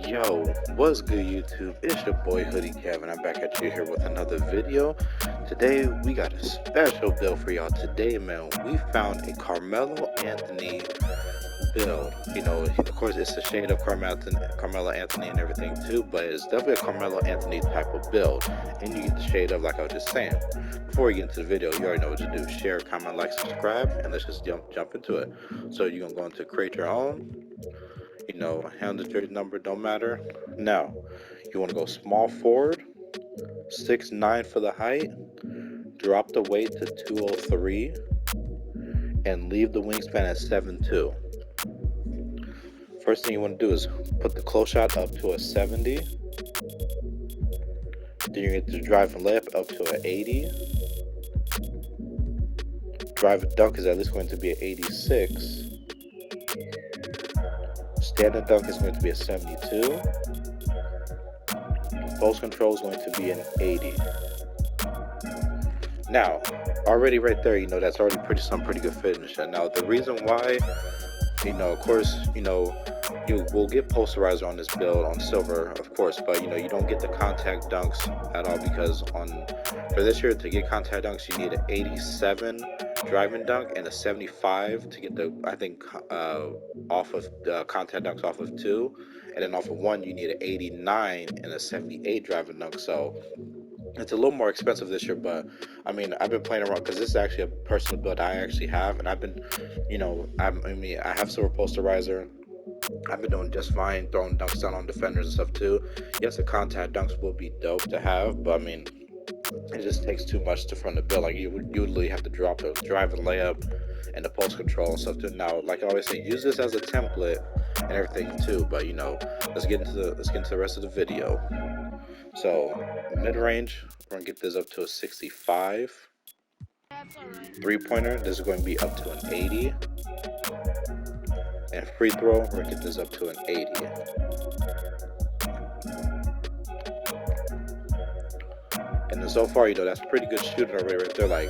Yo, what's good YouTube? It's your boy Hoodie Kevin. I'm back at you here with another video. Today we got a special build for y'all. Today, man, we found a Carmelo Anthony build. Of course, it's a shade of Carmelo Anthony and everything too, but it's definitely a Carmelo Anthony type of build. And you get the shade of, like I was just saying. Before we get into the video, you already know what to do. Share, comment, like, subscribe, and let's just jump into it. So you're gonna go into create your own. Handle jersey number don't matter. Now, you want to go small forward, 6'9" for the height, drop the weight to 203, and leave the wingspan at 7'2". First thing you want to do is put the close shot up to a 70. Then you get the drive and layup up to an 80. Drive and dunk is at least going to be an 86. Stand and dunk is going to be a 72. Post control is going to be an 80. Now, already right there, that's already some pretty good finish. And now the reason why, of course, you will get posterizer on this build on silver, of course, but you don't get the contact dunks at all, because for this year to get contact dunks you need an 87 driving dunk and a 75 to get the, I think, off of the contact dunks off of 2, and then off of 1 you need an 89 and a 78 driving dunk. So it's a little more expensive this year, but I mean, I've been playing around because this is actually a personal build I actually have, and I've been, I have silver posterizer. I've been doing just fine, throwing dunks down on defenders and stuff too. Yes, the contact dunks will be dope to have, but I mean, it just takes too much to front the build. Like, you would usually have to drop the drive and layup and the post control and stuff too. Now, like I always say, use this as a template and everything too. But let's get into the rest of the video. So mid range, we're gonna get this up to a 65. 3-pointer, this is going to be up to an 80. And free throw, we're gonna get this up to an 80. And then so far, that's pretty good shooting already right there. Like,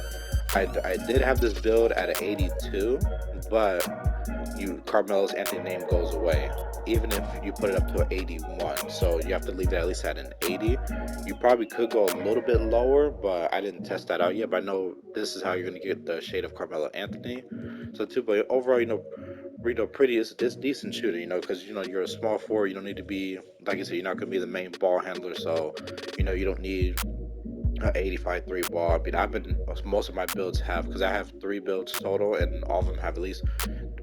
I did have this build at an 82, but Carmelo's Anthony name goes away, even if you put it up to an 81. So you have to leave it at least at an 80. You probably could go a little bit lower, but I didn't test that out yet. But I know this is how you're gonna get the shade of Carmelo Anthony. So too, but overall, pretty it's decent shooting, because you're a small forward. You don't need to be, like I said, you're not gonna be the main ball handler. So you don't need an 85 3 ball. I mean, most of my builds have, because I have 3 builds total, and all of them have at least.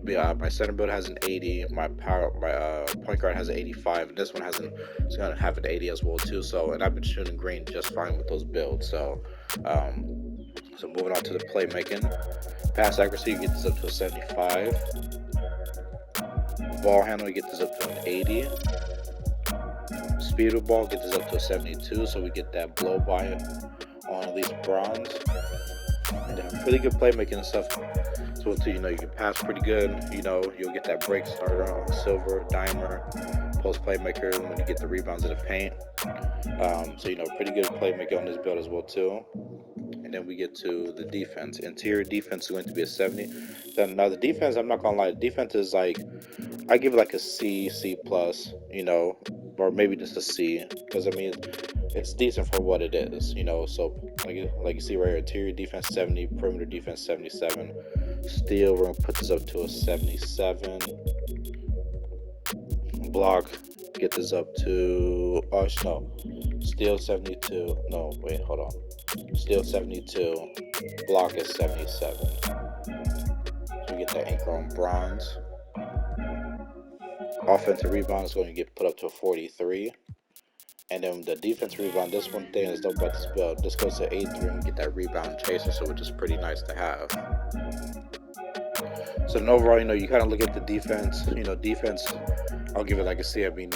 My center build has an 80. My point guard has an 85, and this one it's gonna have an 80 as well too. So, and I've been shooting green just fine with those builds. So, so moving on to the playmaking. Pass accuracy, you get this up to a 75. Ball handle, you get this up to an 80. Speed of ball, get this up to a 72, so we get that blow by on at least bronze. And then pretty good playmaking and stuff. So until you can pass pretty good, you'll get that break starter on silver, dimer, post playmaker when you get the rebounds in the paint. So pretty good playmaking on this build as well too. And then we get to the defense. Interior defense is going to be a 70. Now the defense, I'm not gonna lie, the defense is like, I give it like a C plus, or maybe just a C, because I mean, it's decent for what it is, So like you see right here, interior defense 70, perimeter defense 77. Steal, we're gonna put this up to a 77. Block, get this up to, oh no, steal 72. No, wait, hold on. Steal 72. Block is 77. So we get that anchor on bronze. Offensive rebound is going to get put up to a 43. And then the defense rebound, this one thing is dope about this build. This goes to 83 and get that rebound chaser, so which is pretty nice to have. So then overall, you kind of look at the defense. Defense, I'll give it like a C. I mean,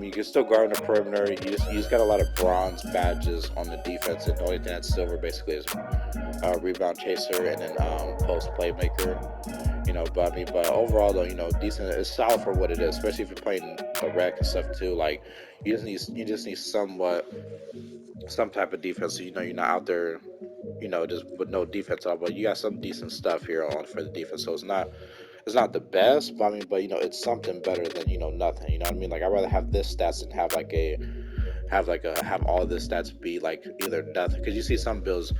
you can still guard on the perimeter. You just got a lot of bronze badges on the defense, and the only thing that's silver basically is rebound chaser and then post playmaker. But overall though, decent. It's solid for what it is, especially if you're playing a rec and stuff too. Like, you just need some type of defense. So you're not out there, just with no defense on, but you got some decent stuff here on for the defense. So it's not it's not the best, but I mean, but it's something better than nothing. You know what I mean? Like I'd rather have this stats than have all the stats be like either nothing. Because you see some builds,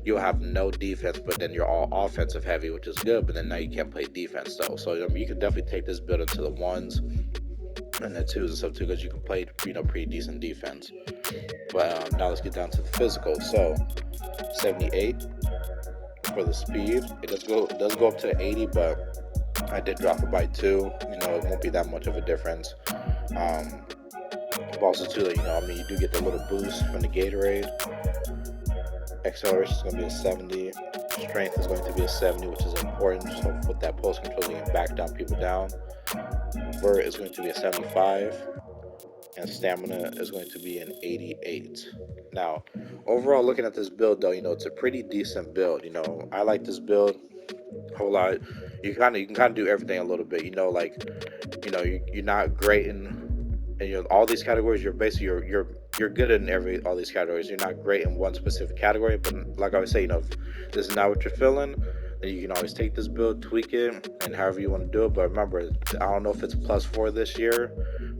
you'll have no defense, but then you're all offensive heavy, which is good. But then now you can't play defense though. So I mean, you can definitely take this build into the ones and the twos and stuff too, because you can play pretty decent defense. But now let's get down to the physical. So 78 for the speed. It does go up to 80, but I did drop it by 2. It won't be that much of a difference. But also too, I mean, you do get the little boost from the Gatorade. Acceleration is going to be a 70. Strength is going to be a 70, which is important. So with that pulse control, you can back down people down. Vert is going to be a 75. And stamina is going to be an 88. Now, overall, looking at this build, though, it's a pretty decent build. I like this build a whole lot. You can kind of do everything a little bit. You're not great in all these categories. You're basically you're good in all these categories. You're not great in one specific category, but like I always say, if this is not what you're feeling, then you can always take this build, tweak it, and however you want to do it. But remember, I don't know if it's +4 this year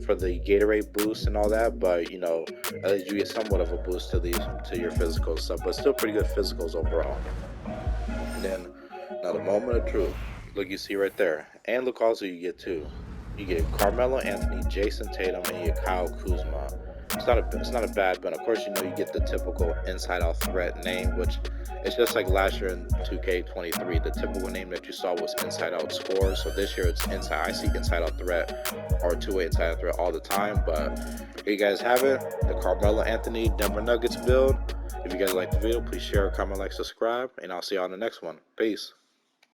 for the Gatorade boost and all that, but at least you get somewhat of a boost to your physical stuff, but still pretty good physicals overall. And then now the moment of truth. Look, you see right there, and look also you get too. You get Carmelo Anthony, Jason Tatum, and you get Kyle Kuzma. It's not a bad, but of course you get the typical inside out threat name, which it's just like last year in 2K23. The typical name that you saw was inside out score. So this year it's inside. I see inside out threat or two-way inside out threat all the time. But here you guys have it, the Carmelo Anthony Denver Nuggets build. If you guys like the video, please share, comment, like, subscribe, and I'll see you on the next one. Peace.